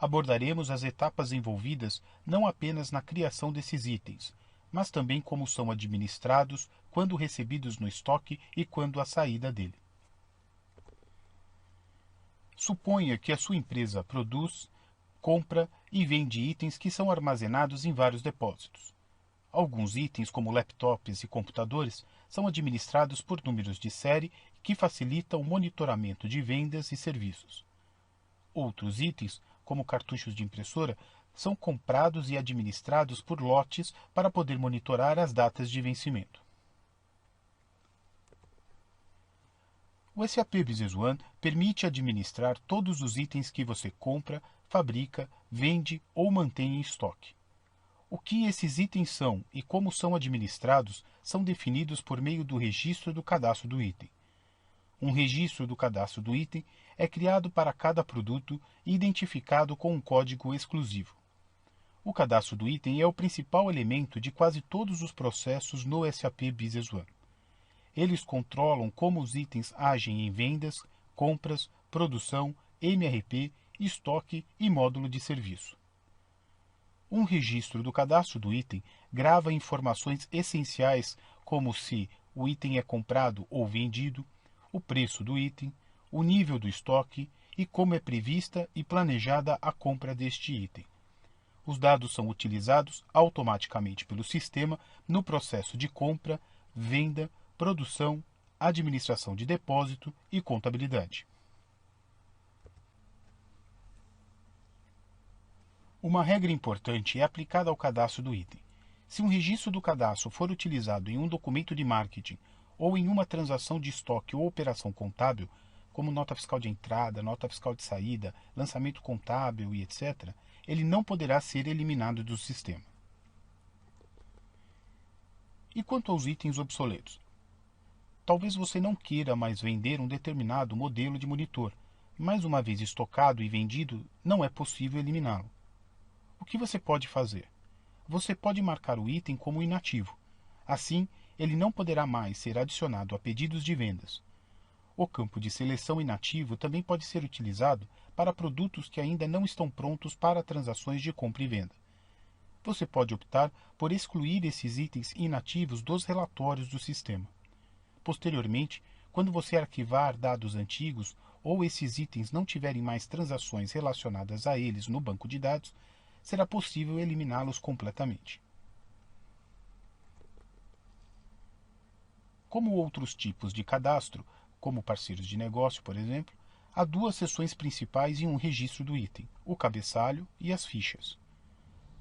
abordaremos as etapas envolvidas não apenas na criação desses itens, mas também como são administrados, quando recebidos no estoque e quando a saída dele. Suponha que a sua empresa produz, compra e vende itens que são armazenados em vários depósitos. Alguns itens, como laptops e computadores, são administrados por números de série que facilitam o monitoramento de vendas e serviços. Outros itens, como cartuchos de impressora, são comprados e administrados por lotes para poder monitorar as datas de vencimento. O SAP Business One permite administrar todos os itens que você compra, fabrica, vende ou mantém em estoque. O que esses itens são e como são administrados são definidos por meio do registro do cadastro do item. Um registro do cadastro do item é criado para cada produto e identificado com um código exclusivo. O cadastro do item é o principal elemento de quase todos os processos no SAP Business One. Eles controlam como os itens agem em vendas, compras, produção, MRP, estoque e módulo de serviço. Um registro do cadastro do item grava informações essenciais como se o item é comprado ou vendido, o preço do item, o nível do estoque e como é prevista e planejada a compra deste item. Os dados são utilizados automaticamente pelo sistema no processo de compra, venda, produção, administração de depósito e contabilidade. Uma regra importante é aplicada ao cadastro do item. Se um registro do cadastro for utilizado em um documento de marketing ou em uma transação de estoque ou operação contábil, como nota fiscal de entrada, nota fiscal de saída, lançamento contábil e etc., ele não poderá ser eliminado do sistema. E quanto aos itens obsoletos? Talvez você não queira mais vender um determinado modelo de monitor, mas uma vez estocado e vendido, não é possível eliminá-lo. O que você pode fazer? Você pode marcar o item como inativo. Assim, ele não poderá mais ser adicionado a pedidos de vendas. O campo de seleção inativo também pode ser utilizado para produtos que ainda não estão prontos para transações de compra e venda. Você pode optar por excluir esses itens inativos dos relatórios do sistema. Posteriormente, quando você arquivar dados antigos ou esses itens não tiverem mais transações relacionadas a eles no banco de dados, será possível eliminá-los completamente. Como outros tipos de cadastro, como parceiros de negócio, por exemplo, há duas seções principais em um registro do item, o cabeçalho e as fichas.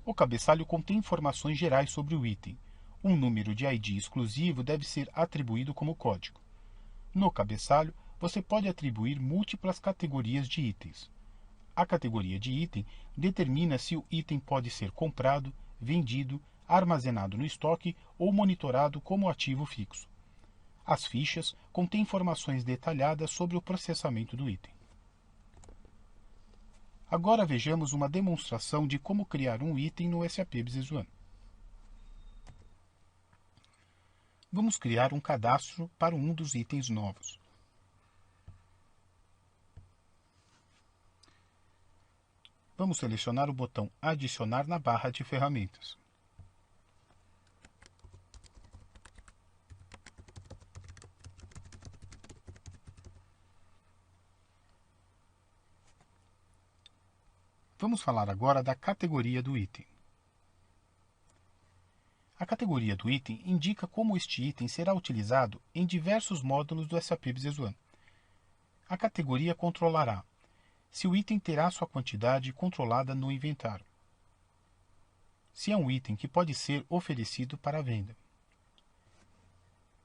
O cabeçalho contém informações gerais sobre o item. Um número de ID exclusivo deve ser atribuído como código. No cabeçalho, você pode atribuir múltiplas categorias de itens. A categoria de item determina se o item pode ser comprado, vendido, armazenado no estoque ou monitorado como ativo fixo. As fichas contêm informações detalhadas sobre o processamento do item. Agora vejamos uma demonstração de como criar um item no SAP Business One. Vamos criar um cadastro para um dos itens novos. Vamos selecionar o botão Adicionar na barra de ferramentas. Vamos falar agora da categoria do item. A categoria do item indica como este item será utilizado em diversos módulos do SAP Business One. A categoria controlará se o item terá sua quantidade controlada no inventário, se é um item que pode ser oferecido para venda,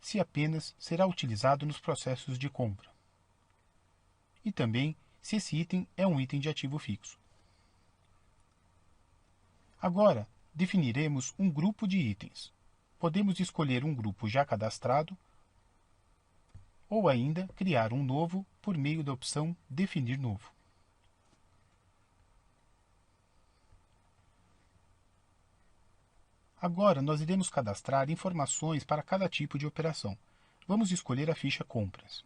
se apenas será utilizado nos processos de compra, e também se esse item é um item de ativo fixo. Agora, definiremos um grupo de itens. Podemos escolher um grupo já cadastrado ou ainda criar um novo por meio da opção Definir Novo. Agora, nós iremos cadastrar informações para cada tipo de operação. Vamos escolher a ficha Compras.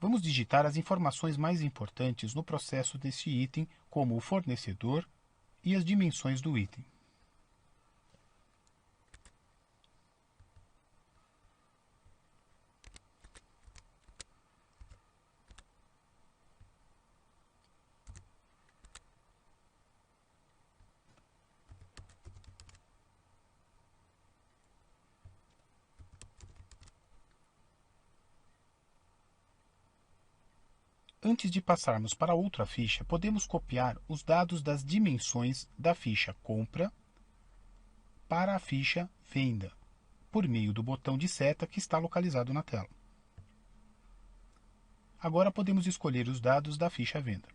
Vamos digitar as informações mais importantes no processo deste item, como o fornecedor e as dimensões do item. Antes de passarmos para outra ficha, podemos copiar os dados das dimensões da ficha Compra para a ficha Venda, por meio do botão de seta que está localizado na tela. Agora podemos escolher os dados da ficha Venda.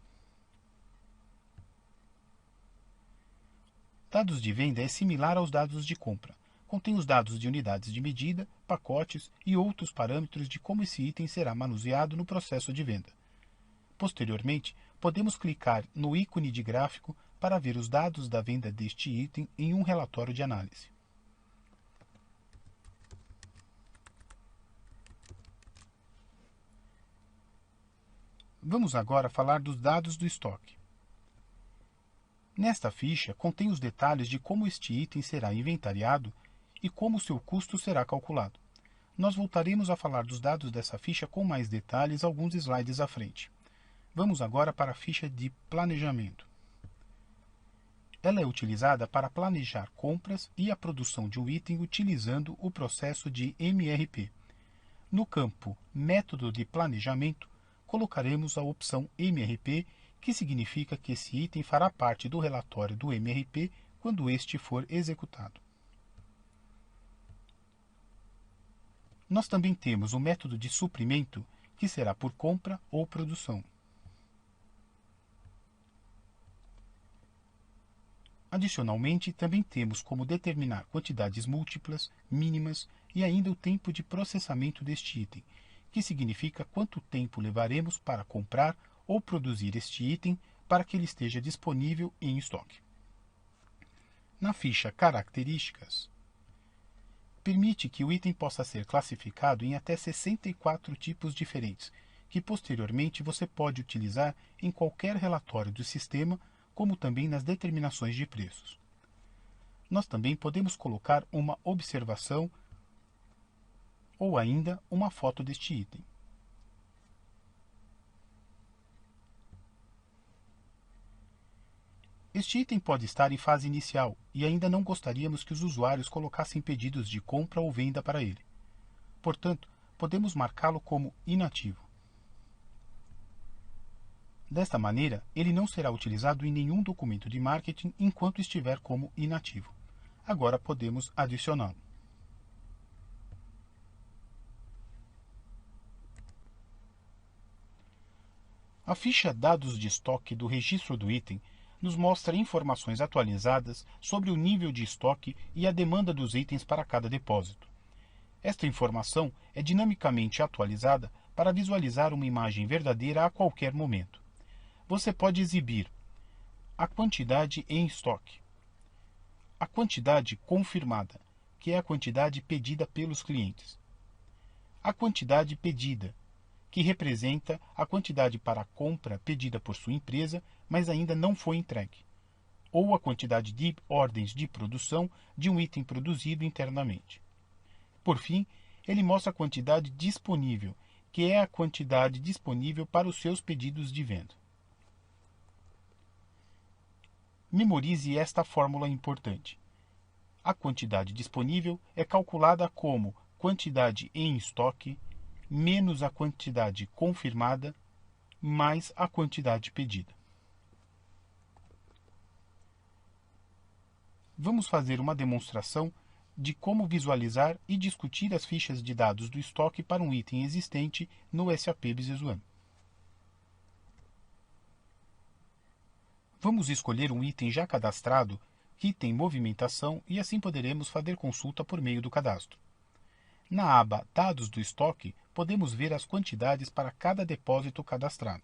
Dados de venda é similar aos dados de compra. Contém os dados de unidades de medida, pacotes e outros parâmetros de como esse item será manuseado no processo de venda. Posteriormente, podemos clicar no ícone de gráfico para ver os dados da venda deste item em um relatório de análise. Vamos agora falar dos dados do estoque. Nesta ficha, contém os detalhes de como este item será inventariado e como seu custo será calculado. Nós voltaremos a falar dos dados dessa ficha com mais detalhes alguns slides à frente. Vamos agora para a ficha de planejamento. Ela é utilizada para planejar compras e a produção de um item utilizando o processo de MRP. No campo Método de Planejamento, colocaremos a opção MRP, que significa que esse item fará parte do relatório do MRP quando este for executado. Nós também temos o método de suprimento, que será por compra ou produção. Adicionalmente, também temos como determinar quantidades múltiplas, mínimas e ainda o tempo de processamento deste item, que significa quanto tempo levaremos para comprar ou produzir este item para que ele esteja disponível em estoque. Na ficha Características, permite que o item possa ser classificado em até 64 tipos diferentes, que posteriormente você pode utilizar em qualquer relatório do sistema, como também nas determinações de preços. Nós também podemos colocar uma observação ou ainda uma foto deste item. Este item pode estar em fase inicial e ainda não gostaríamos que os usuários colocassem pedidos de compra ou venda para ele. Portanto, podemos marcá-lo como inativo. Desta maneira, ele não será utilizado em nenhum documento de marketing enquanto estiver como inativo. Agora podemos adicioná-lo. A ficha Dados de estoque do registro do item nos mostra informações atualizadas sobre o nível de estoque e a demanda dos itens para cada depósito. Esta informação é dinamicamente atualizada para visualizar uma imagem verdadeira a qualquer momento. Você pode exibir a quantidade em estoque, a quantidade confirmada, que é a quantidade pedida pelos clientes, a quantidade pedida, que representa a quantidade para a compra pedida por sua empresa, mas ainda não foi entregue, ou a quantidade de ordens de produção de um item produzido internamente. Por fim, ele mostra a quantidade disponível, que é a quantidade disponível para os seus pedidos de venda. Memorize esta fórmula importante. A quantidade disponível é calculada como quantidade em estoque menos a quantidade confirmada mais a quantidade pedida. Vamos fazer uma demonstração de como visualizar e discutir as fichas de dados do estoque para um item existente no SAP Business One. Vamos escolher um item já cadastrado que tem movimentação e assim poderemos fazer consulta por meio do cadastro. Na aba Dados do estoque, podemos ver as quantidades para cada depósito cadastrado.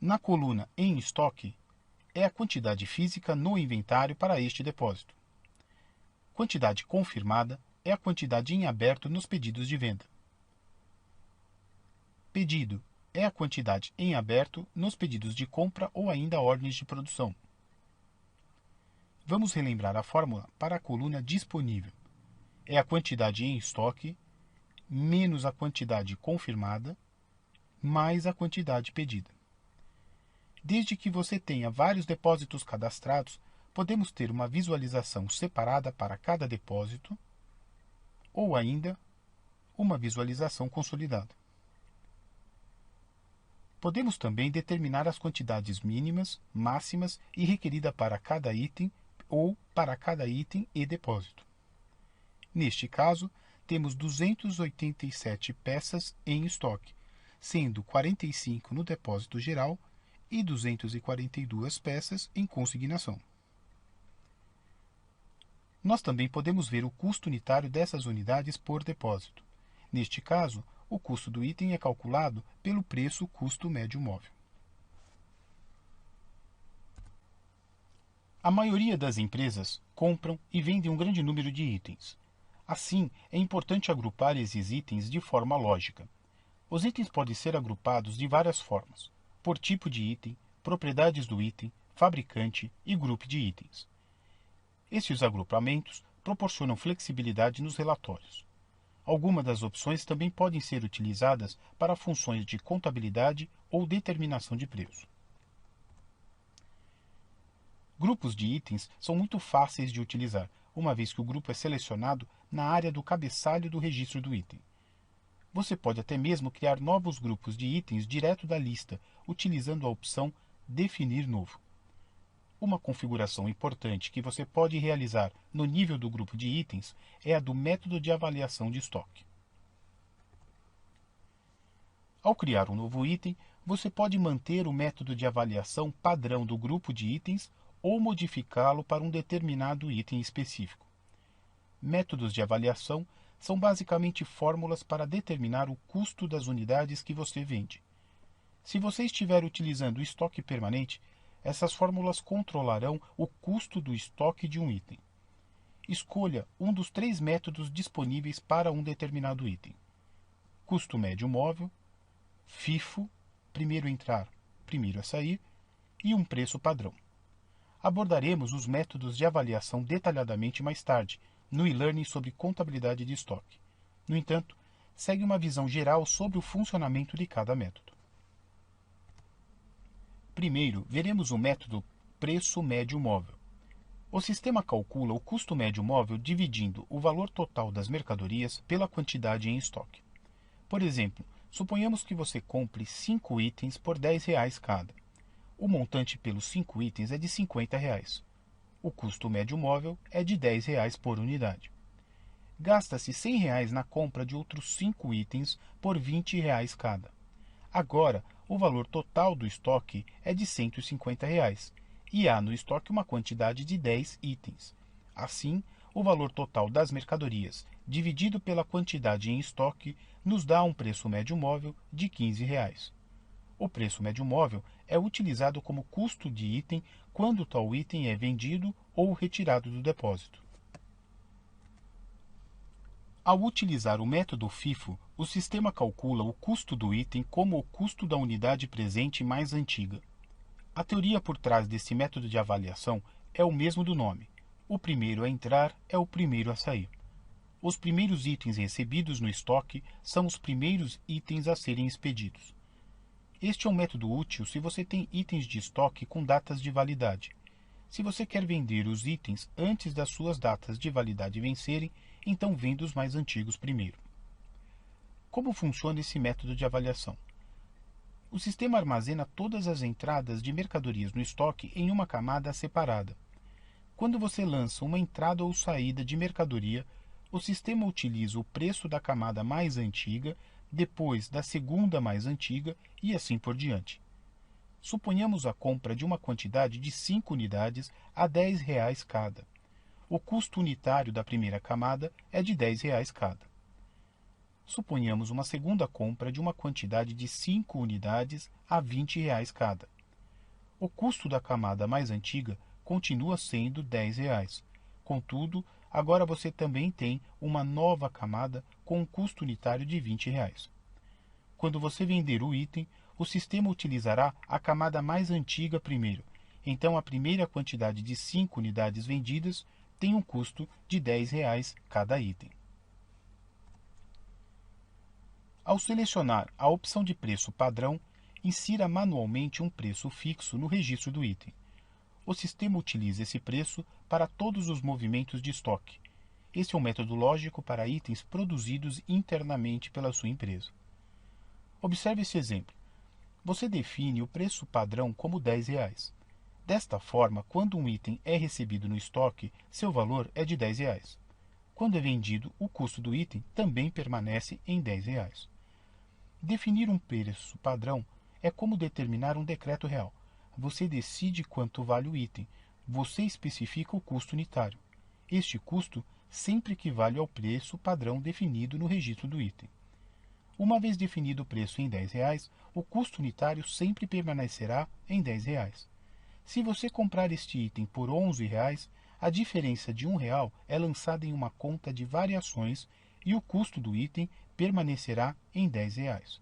Na coluna em estoque, é a quantidade física no inventário para este depósito. Quantidade confirmada é a quantidade em aberto nos pedidos de venda. Pedido é a quantidade em aberto nos pedidos de compra ou ainda ordens de produção. Vamos relembrar a fórmula para a coluna disponível. É a quantidade em estoque menos a quantidade confirmada mais a quantidade pedida. Desde que você tenha vários depósitos cadastrados, podemos ter uma visualização separada para cada depósito ou ainda uma visualização consolidada. Podemos também determinar as quantidades mínimas, máximas e requerida para cada item ou para cada item e depósito. Neste caso, temos 287 peças em estoque, sendo 45 no depósito geral e 242 peças em consignação. Nós também podemos ver o custo unitário dessas unidades por depósito. Neste caso, o custo do item é calculado pelo preço custo médio móvel. A maioria das empresas compram e vendem um grande número de itens. Assim, é importante agrupar esses itens de forma lógica. Os itens podem ser agrupados de várias formas: por tipo de item, propriedades do item, fabricante e grupo de itens. Estes agrupamentos proporcionam flexibilidade nos relatórios. Algumas das opções também podem ser utilizadas para funções de contabilidade ou determinação de preço. Grupos de itens são muito fáceis de utilizar, uma vez que o grupo é selecionado na área do cabeçalho do registro do item. Você pode até mesmo criar novos grupos de itens direto da lista, utilizando a opção Definir novo. Uma configuração importante que você pode realizar no nível do grupo de itens é a do método de avaliação de estoque. Ao criar um novo item, você pode manter o método de avaliação padrão do grupo de itens ou modificá-lo para um determinado item específico. Métodos de avaliação são basicamente fórmulas para determinar o custo das unidades que você vende. Se você estiver utilizando o estoque permanente, essas fórmulas controlarão o custo do estoque de um item. Escolha um dos 3 métodos disponíveis para um determinado item: custo médio móvel, FIFO, primeiro a entrar, primeiro a sair, e um preço padrão. Abordaremos os métodos de avaliação detalhadamente mais tarde, no e-learning sobre contabilidade de estoque. No entanto, segue uma visão geral sobre o funcionamento de cada método. Primeiro, veremos o método preço médio móvel. O sistema calcula o custo médio móvel dividindo o valor total das mercadorias pela quantidade em estoque. Por exemplo, suponhamos que você compre 5 itens por R$ 10 cada. O montante pelos 5 itens é de R$ 50. O custo médio móvel é de R$ 10 por unidade. Gasta-se R$ 100 na compra de outros 5 itens por R$ 20 cada. Agora, o valor total do estoque é de R$ 150 e há no estoque uma quantidade de 10 itens. Assim, o valor total das mercadorias dividido pela quantidade em estoque nos dá um preço médio móvel de R$ 15. O preço médio móvel é utilizado como custo de item quando tal item é vendido ou retirado do depósito. Ao utilizar o método FIFO, o sistema calcula o custo do item como o custo da unidade presente mais antiga. A teoria por trás desse método de avaliação é o mesmo do nome. O primeiro a entrar é o primeiro a sair. Os primeiros itens recebidos no estoque são os primeiros itens a serem expedidos. Este é um método útil se você tem itens de estoque com datas de validade. Se você quer vender os itens antes das suas datas de validade vencerem, então venda os mais antigos primeiro. Como funciona esse método de avaliação? O sistema armazena todas as entradas de mercadorias no estoque em uma camada separada. Quando você lança uma entrada ou saída de mercadoria, o sistema utiliza o preço da camada mais antiga, depois da segunda mais antiga e assim por diante. Suponhamos a compra de uma quantidade de 5 unidades a R$ 10 cada. O custo unitário da primeira camada é de R$ 10 cada. Suponhamos uma segunda compra de uma quantidade de 5 unidades a R$ 20 cada. O custo da camada mais antiga continua sendo R$ 10. Contudo, agora você também tem uma nova camada com um custo unitário de R$ 20. Quando você vender o item, o sistema utilizará a camada mais antiga primeiro. Então, a primeira quantidade de 5 unidades vendidas tem um custo de R$ 10 cada item. Ao selecionar a opção de preço padrão, insira manualmente um preço fixo no registro do item. O sistema utiliza esse preço para todos os movimentos de estoque. Esse é um método lógico para itens produzidos internamente pela sua empresa. Observe esse exemplo. Você define o preço padrão como R$ 10. Desta forma, quando um item é recebido no estoque, seu valor é de R$ 10. Quando é vendido, o custo do item também permanece em R$ 10. Definir um preço padrão é como determinar um decreto real. Você decide quanto vale o item. Você especifica o custo unitário. Este custo sempre equivale ao preço padrão definido no registro do item. Uma vez definido o preço em R$ 10, o custo unitário sempre permanecerá em R$ 10. Se você comprar este item por R$ 11, a diferença de R$ 1 é lançada em uma conta de variações e o custo do item permanecerá em R$ 10.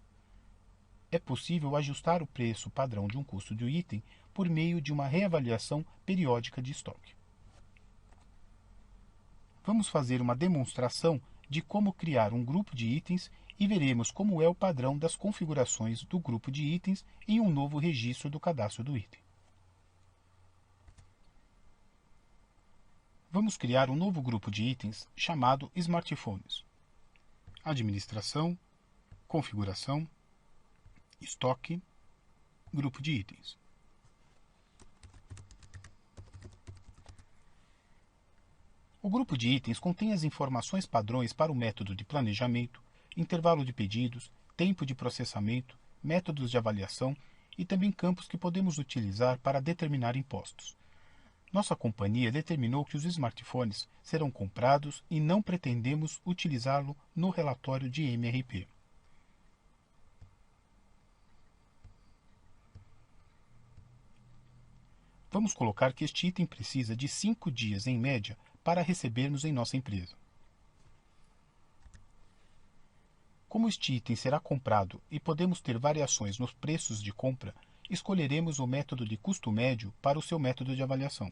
É possível ajustar o preço padrão de um custo de um item por meio de uma reavaliação periódica de estoque. Vamos fazer uma demonstração de como criar um grupo de itens e veremos como é o padrão das configurações do grupo de itens em um novo registro do cadastro do item. Vamos criar um novo grupo de itens chamado Smartphones. Administração, configuração, estoque, grupo de itens. O grupo de itens contém as informações padrões para o método de planejamento, intervalo de pedidos, tempo de processamento, métodos de avaliação e também campos que podemos utilizar para determinar impostos. Nossa companhia determinou que os smartphones serão comprados e não pretendemos utilizá-lo no relatório de MRP. Vamos colocar que este item precisa de 5 dias em média para recebermos em nossa empresa. Como este item será comprado e podemos ter variações nos preços de compra, escolheremos o método de custo médio para o seu método de avaliação.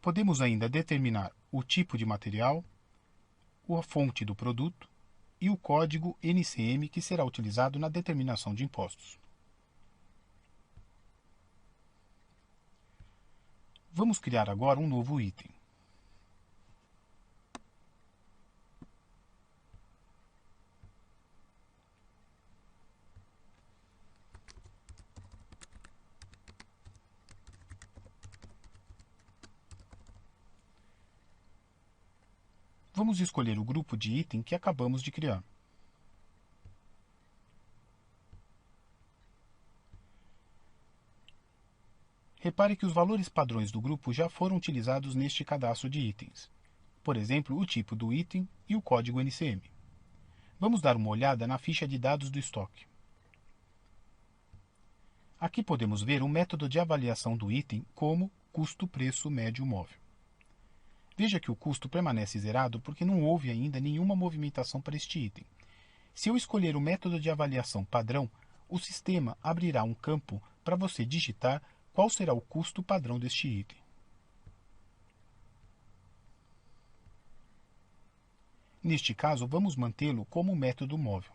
Podemos ainda determinar o tipo de material, a fonte do produto e o código NCM que será utilizado na determinação de impostos. Vamos criar agora um novo item. Vamos escolher o grupo de item que acabamos de criar. Repare que os valores padrões do grupo já foram utilizados neste cadastro de itens. Por exemplo, o tipo do item e o código NCM. Vamos dar uma olhada na ficha de dados do estoque. Aqui podemos ver o método de avaliação do item como custo-preço médio móvel. Veja que o custo permanece zerado porque não houve ainda nenhuma movimentação para este item. Se eu escolher o método de avaliação padrão, o sistema abrirá um campo para você digitar qual será o custo padrão deste item. Neste caso, vamos mantê-lo como método móvel.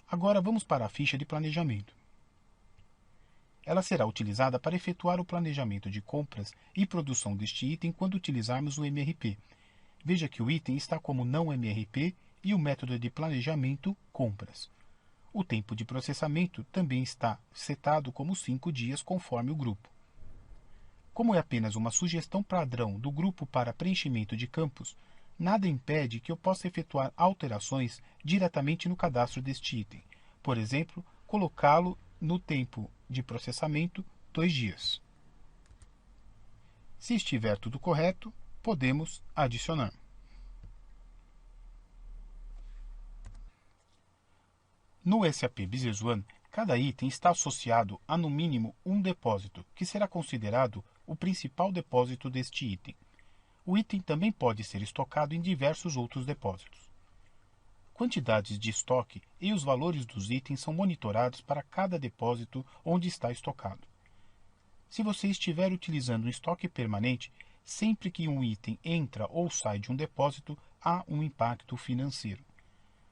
Agora vamos para a ficha de planejamento. Ela será utilizada para efetuar o planejamento de compras e produção deste item quando utilizarmos o MRP. Veja que o item está como não MRP e o método de planejamento compras. O tempo de processamento também está setado como 5 dias conforme o grupo. Como é apenas uma sugestão padrão do grupo para preenchimento de campos, nada impede que eu possa efetuar alterações diretamente no cadastro deste item. Por exemplo, colocá-lo no tempo de processamento 2 dias. Se estiver tudo correto, podemos adicionar. No SAP Business One, cada item está associado a no mínimo um depósito, que será considerado o principal depósito deste item. O item também pode ser estocado em diversos outros depósitos. Quantidades de estoque e os valores dos itens são monitorados para cada depósito onde está estocado. Se você estiver utilizando um estoque permanente, sempre que um item entra ou sai de um depósito, há um impacto financeiro.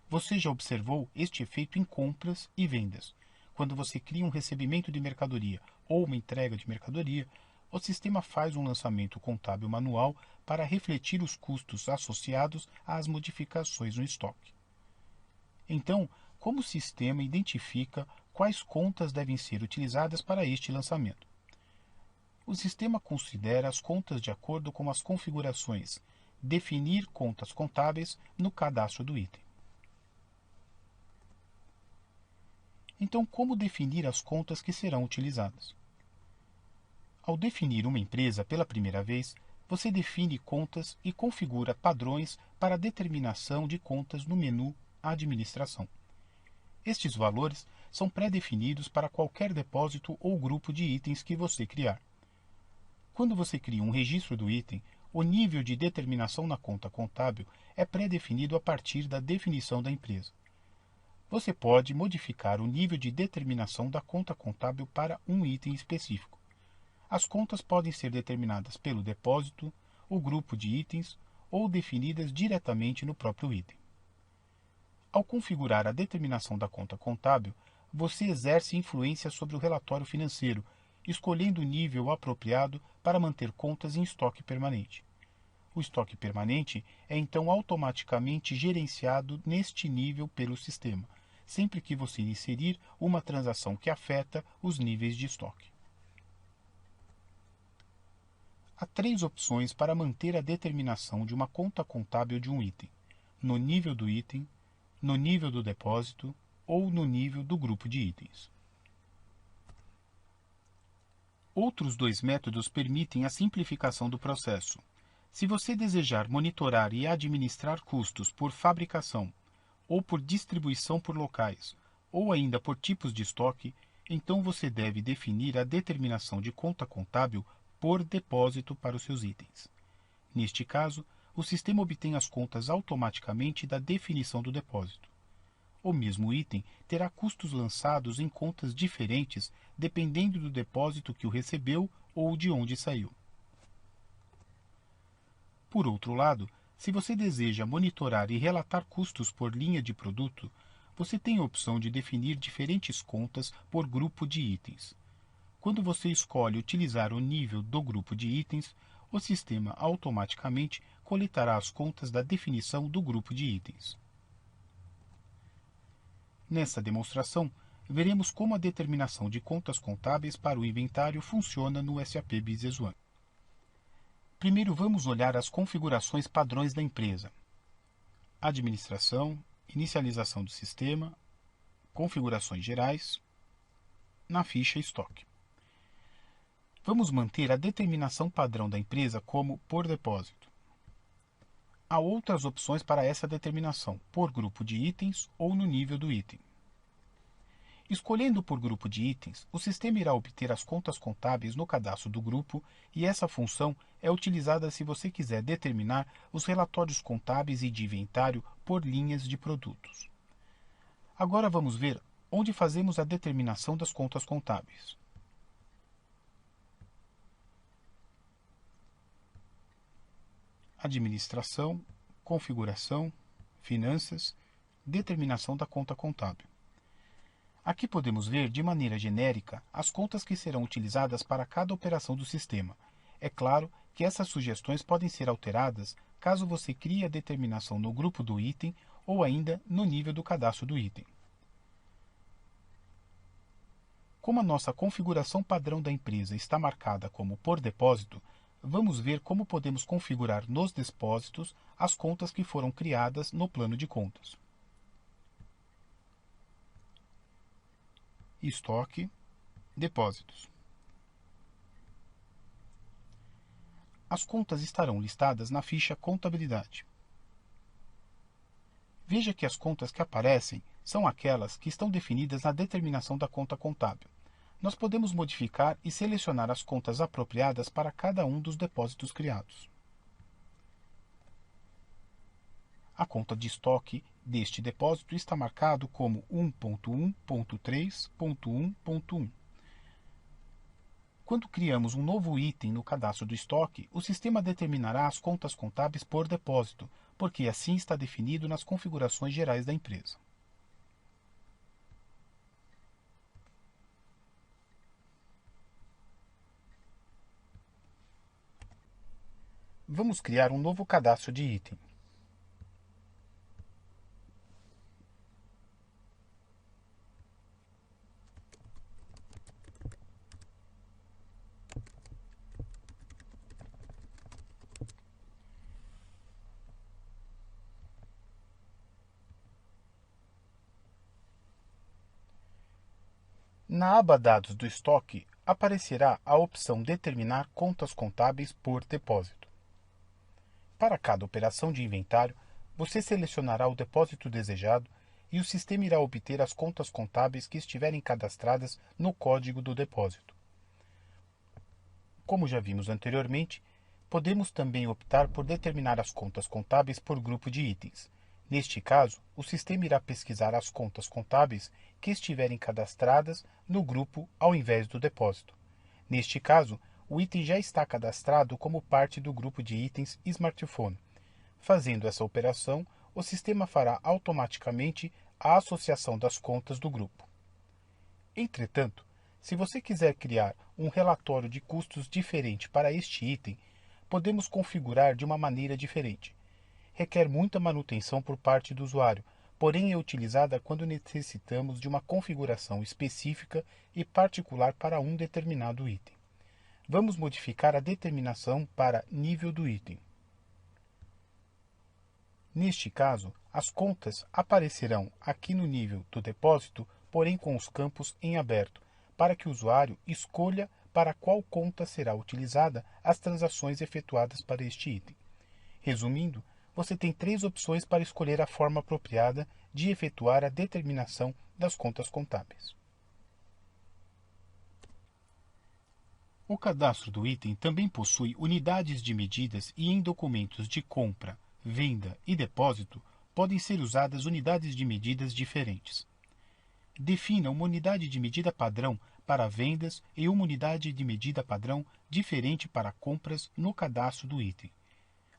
Você já observou este efeito em compras e vendas. Quando você cria um recebimento de mercadoria ou uma entrega de mercadoria, o sistema faz um lançamento contábil manual para refletir os custos associados às modificações no estoque. Então, como o sistema identifica quais contas devem ser utilizadas para este lançamento? O sistema considera as contas de acordo com as configurações definir contas contábeis no cadastro do item. Então, como definir as contas que serão utilizadas? Ao definir uma empresa pela primeira vez, você define contas e configura padrões para a determinação de contas no menu Administração. Estes valores são pré-definidos para qualquer depósito ou grupo de itens que você criar. Quando você cria um registro do item, o nível de determinação na conta contábil é pré-definido a partir da definição da empresa. Você pode modificar o nível de determinação da conta contábil para um item específico. As contas podem ser determinadas pelo depósito, o grupo de itens ou definidas diretamente no próprio item. Ao configurar a determinação da conta contábil, você exerce influência sobre o relatório financeiro, escolhendo o nível apropriado para manter contas em estoque permanente. O estoque permanente é então automaticamente gerenciado neste nível pelo sistema, sempre que você inserir uma transação que afeta os níveis de estoque. Há 3 opções para manter a determinação de uma conta contábil de um item: no nível do item, no nível do depósito ou no nível do grupo de itens. Outros 2 métodos permitem a simplificação do processo. Se você desejar monitorar e administrar custos por fabricação, ou por distribuição por locais, ou ainda por tipos de estoque, então você deve definir a determinação de conta contábil por depósito para os seus itens. Neste caso, o sistema obtém as contas automaticamente da definição do depósito. O mesmo item terá custos lançados em contas diferentes dependendo do depósito que o recebeu ou de onde saiu. Por outro lado, se você deseja monitorar e relatar custos por linha de produto, você tem a opção de definir diferentes contas por grupo de itens. Quando você escolhe utilizar o nível do grupo de itens, o sistema automaticamente coletará as contas da definição do grupo de itens. Nessa demonstração, veremos como a determinação de contas contábeis para o inventário funciona no SAP Business One. Primeiro vamos olhar as configurações padrões da empresa: administração, inicialização do sistema, configurações gerais, na ficha estoque. Vamos manter a determinação padrão da empresa como por depósito. Há outras opções para essa determinação, por grupo de itens ou no nível do item. Escolhendo por grupo de itens, o sistema irá obter as contas contábeis no cadastro do grupo e essa função é utilizada se você quiser determinar os relatórios contábeis e de inventário por linhas de produtos. Agora vamos ver onde fazemos a determinação das contas contábeis. Administração, configuração, finanças, determinação da conta contábil. Aqui podemos ver, de maneira genérica, as contas que serão utilizadas para cada operação do sistema. É claro que essas sugestões podem ser alteradas caso você crie a determinação no grupo do item ou ainda no nível do cadastro do item. Como a nossa configuração padrão da empresa está marcada como por depósito, vamos ver como podemos configurar nos depósitos as contas que foram criadas no plano de contas. Estoque, depósitos. As contas estarão listadas na ficha Contabilidade. Veja que as contas que aparecem são aquelas que estão definidas na determinação da conta contábil. Nós podemos modificar e selecionar as contas apropriadas para cada um dos depósitos criados. A conta de estoque deste depósito está marcado como 1.1.3.1.1. Quando criamos um novo item no cadastro do estoque, o sistema determinará as contas contábeis por depósito, porque assim está definido nas configurações gerais da empresa. Vamos criar um novo cadastro de item. Na aba Dados do estoque, aparecerá a opção Determinar contas contábeis por depósito. Para cada operação de inventário, você selecionará o depósito desejado e o sistema irá obter as contas contábeis que estiverem cadastradas no código do depósito. Como já vimos anteriormente, podemos também optar por determinar as contas contábeis por grupo de itens. Neste caso, o sistema irá pesquisar as contas contábeis que estiverem cadastradas no grupo ao invés do depósito. Neste caso, o item já está cadastrado como parte do grupo de itens smartphone. Fazendo essa operação, o sistema fará automaticamente a associação das contas do grupo. Entretanto, se você quiser criar um relatório de custos diferente para este item, podemos configurar de uma maneira diferente. Requer muita manutenção por parte do usuário, porém é utilizada quando necessitamos de uma configuração específica e particular para um determinado item. Vamos modificar a determinação para nível do item. Neste caso, as contas aparecerão aqui no nível do depósito, porém com os campos em aberto, para que o usuário escolha para qual conta será utilizada as transações efetuadas para este item. Resumindo, você tem 3 opções para escolher a forma apropriada de efetuar a determinação das contas contábeis. O cadastro do item também possui unidades de medidas e em documentos de compra, venda e depósito podem ser usadas unidades de medidas diferentes. Defina uma unidade de medida padrão para vendas e uma unidade de medida padrão diferente para compras no cadastro do item.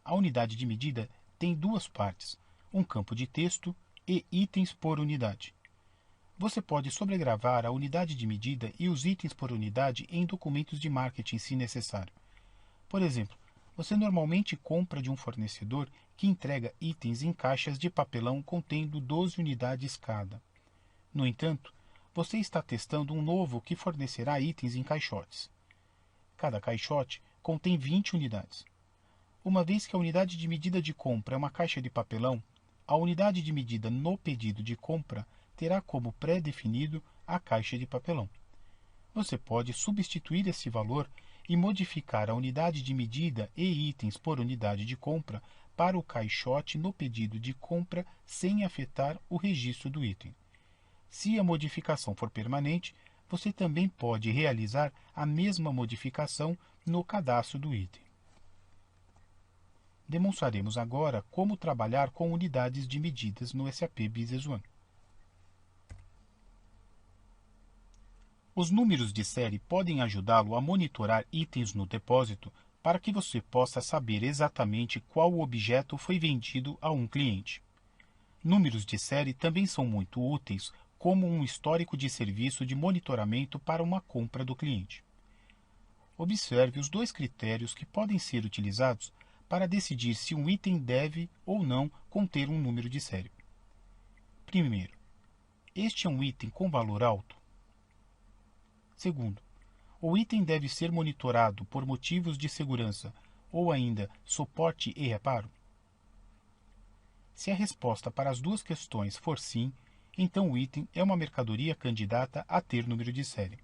A unidade de medida tem 2 partes, um campo de texto e itens por unidade. Você pode sobregravar a unidade de medida e os itens por unidade em documentos de marketing se necessário. Por exemplo, você normalmente compra de um fornecedor que entrega itens em caixas de papelão contendo 12 unidades cada. No entanto, você está testando um novo que fornecerá itens em caixotes. Cada caixote contém 20 unidades. Uma vez que a unidade de medida de compra é uma caixa de papelão, a unidade de medida no pedido de compra terá como pré-definido a caixa de papelão. Você pode substituir esse valor e modificar a unidade de medida e itens por unidade de compra para o caixote no pedido de compra sem afetar o registro do item. Se a modificação for permanente, você também pode realizar a mesma modificação no cadastro do item. Demonstraremos agora como trabalhar com unidades de medidas no SAP Business One. Os números de série podem ajudá-lo a monitorar itens no depósito para que você possa saber exatamente qual objeto foi vendido a um cliente. Números de série também são muito úteis como um histórico de serviço de monitoramento para uma compra do cliente. Observe os 2 critérios que podem ser utilizados para decidir se um item deve ou não conter um número de série. Primeiro, este é um item com valor alto? Segundo, o item deve ser monitorado por motivos de segurança ou ainda suporte e reparo? Se a resposta para as 2 questões for sim, então o item é uma mercadoria candidata a ter número de série.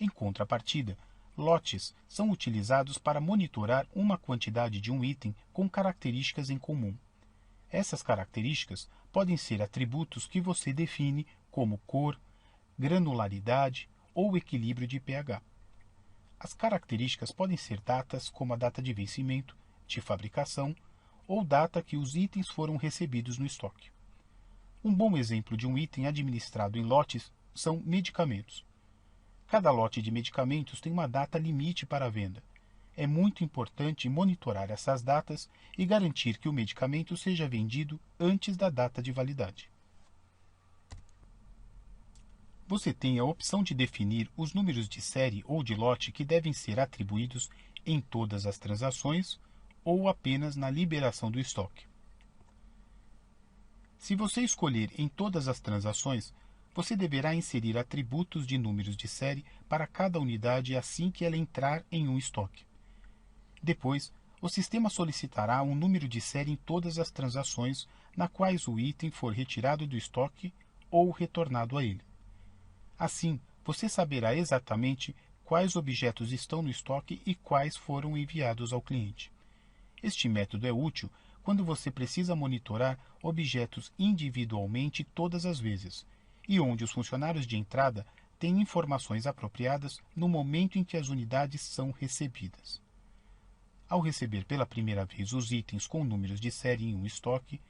Em contrapartida, lotes são utilizados para monitorar uma quantidade de um item com características em comum. Essas características podem ser atributos que você define como cor, granularidade ou equilíbrio de pH. As características podem ser datas como a data de vencimento, de fabricação ou data que os itens foram recebidos no estoque. Um bom exemplo de um item administrado em lotes são medicamentos. Cada lote de medicamentos tem uma data limite para a venda. É muito importante monitorar essas datas e garantir que o medicamento seja vendido antes da data de validade. Você tem a opção de definir os números de série ou de lote que devem ser atribuídos em todas as transações ou apenas na liberação do estoque. Se você escolher em todas as transações, você deverá inserir atributos de números de série para cada unidade assim que ela entrar em um estoque. Depois, o sistema solicitará um número de série em todas as transações na quais o item for retirado do estoque ou retornado a ele. Assim, você saberá exatamente quais objetos estão no estoque e quais foram enviados ao cliente. Este método é útil quando você precisa monitorar objetos individualmente todas as vezes, e onde os funcionários de entrada têm informações apropriadas no momento em que as unidades são recebidas. Ao receber pela primeira vez os itens com números de série em um estoque,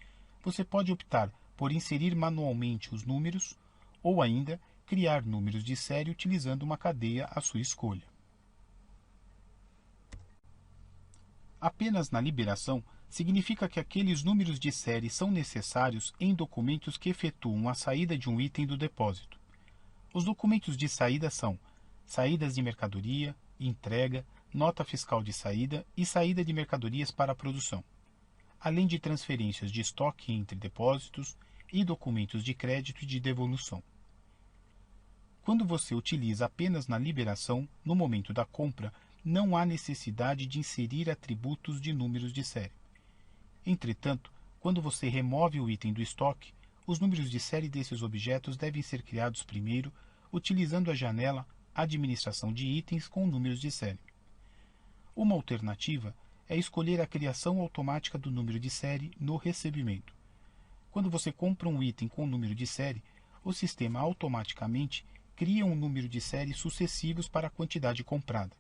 você pode optar por inserir manualmente os números ou ainda criar números de série utilizando uma cadeia à sua escolha. Apenas na liberação significa que aqueles números de série são necessários em documentos que efetuam a saída de um item do depósito. Os documentos de saída são saídas de mercadoria, entrega, nota fiscal de saída e saída de mercadorias para a produção, além de transferências de estoque entre depósitos e documentos de crédito e de devolução. Quando você utiliza apenas na liberação, no momento da compra, não há necessidade de inserir atributos de números de série. Entretanto, quando você remove o item do estoque, os números de série desses objetos devem ser criados primeiro, utilizando a janela Administração de itens com números de série. Uma alternativa é escolher a criação automática do número de série no recebimento. Quando você compra um item com número de série, o sistema automaticamente cria um número de série sucessivos para a quantidade comprada.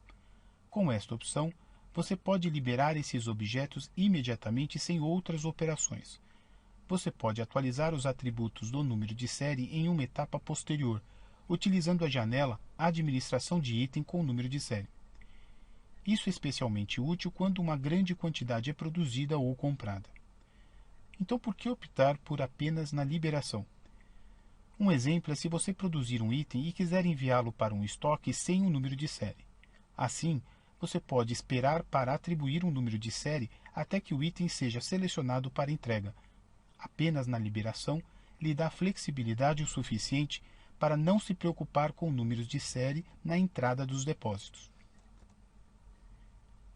Com esta opção, você pode liberar esses objetos imediatamente sem outras operações. Você pode atualizar os atributos do número de série em uma etapa posterior, utilizando a janela Administração de item com número de série. Isso é especialmente útil quando uma grande quantidade é produzida ou comprada. Então, por que optar por apenas na liberação? Um exemplo é se você produzir um item e quiser enviá-lo para um estoque sem um número de série. Assim, você pode esperar para atribuir um número de série até que o item seja selecionado para entrega. Apenas na liberação lhe dá flexibilidade o suficiente para não se preocupar com números de série na entrada dos depósitos.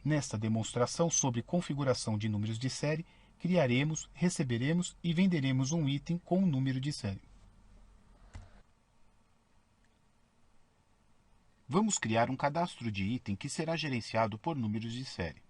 Nesta demonstração sobre configuração de números de série, criaremos, receberemos e venderemos um item com um número de série. Vamos criar um cadastro de item que será gerenciado por números de série.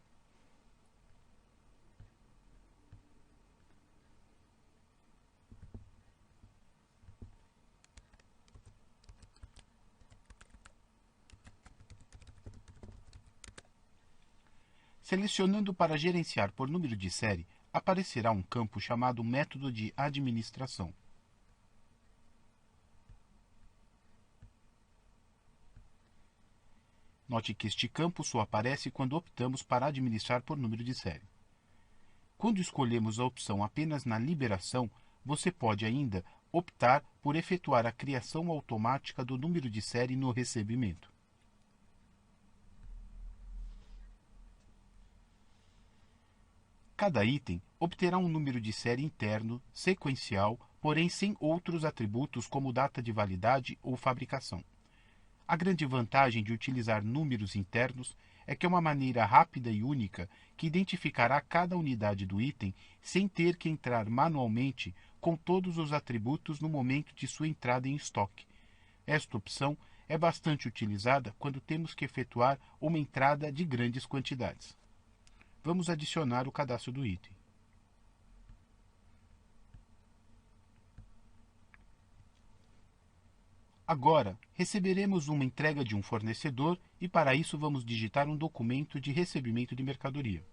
Selecionando para gerenciar por número de série, aparecerá um campo chamado Método de Administração. Note que este campo só aparece quando optamos para administrar por número de série. Quando escolhemos a opção apenas na liberação, você pode ainda optar por efetuar a criação automática do número de série no recebimento. Cada item obterá um número de série interno, sequencial, porém sem outros atributos como data de validade ou fabricação. A grande vantagem de utilizar números internos é que é uma maneira rápida e única que identificará cada unidade do item sem ter que entrar manualmente com todos os atributos no momento de sua entrada em estoque. Esta opção é bastante utilizada quando temos que efetuar uma entrada de grandes quantidades. Vamos adicionar o cadastro do item. Agora, receberemos uma entrega de um fornecedor e para isso vamos digitar um documento de recebimento de mercadoria.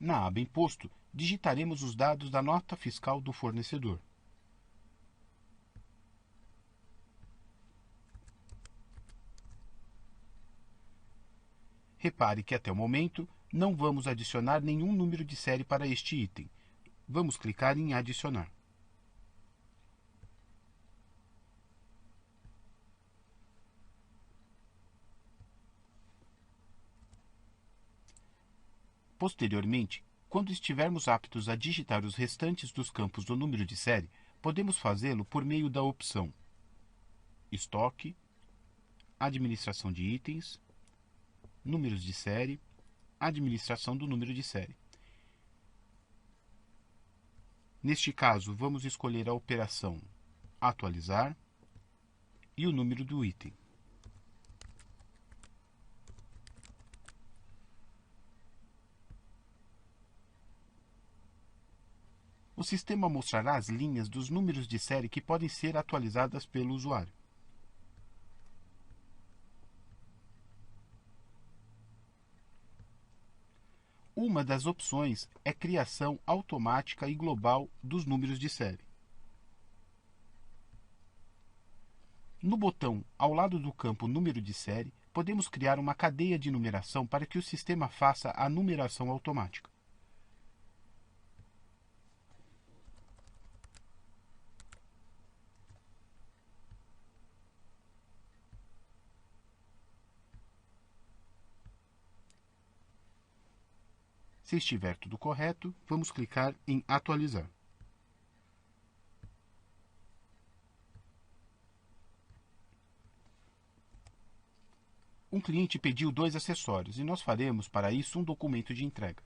Na aba Imposto, digitaremos os dados da nota fiscal do fornecedor. Repare que até o momento não vamos adicionar nenhum número de série para este item. Vamos clicar em Adicionar. Posteriormente, quando estivermos aptos a digitar os restantes dos campos do número de série, podemos fazê-lo por meio da opção Estoque, Administração de itens, Números de série, Administração do número de série. Neste caso, vamos escolher a operação Atualizar e o número do item. O sistema mostrará as linhas dos números de série que podem ser atualizadas pelo usuário. Uma das opções é criação automática e global dos números de série. No botão ao lado do campo Número de série, podemos criar uma cadeia de numeração para que o sistema faça a numeração automática. Se estiver tudo correto, vamos clicar em Atualizar. Um cliente pediu 2 acessórios e nós faremos para isso um documento de entrega.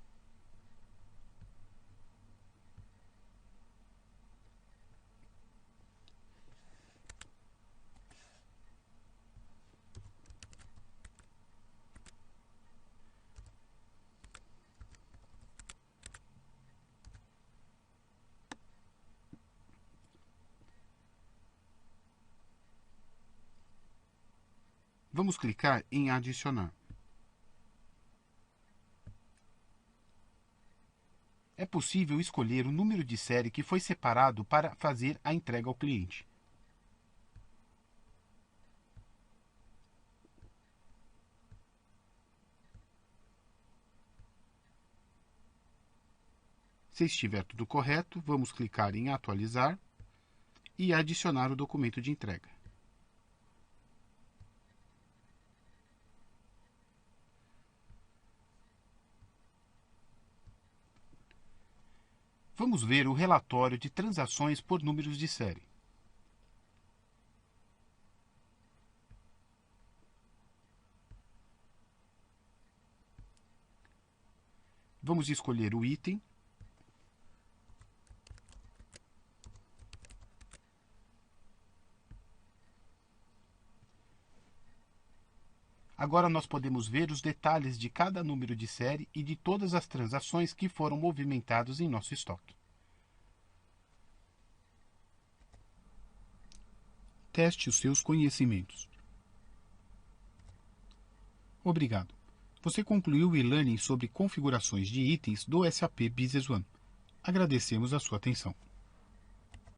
Vamos clicar em Adicionar. É possível escolher o número de série que foi separado para fazer a entrega ao cliente. Se estiver tudo correto, vamos clicar em Atualizar e adicionar o documento de entrega. Vamos ver o relatório de transações por números de série. Vamos escolher o item. Agora nós podemos ver os detalhes de cada número de série e de todas as transações que foram movimentadas em nosso estoque. Teste os seus conhecimentos. Obrigado. Você concluiu o e-learning sobre configurações de itens do SAP Business One. Agradecemos a sua atenção.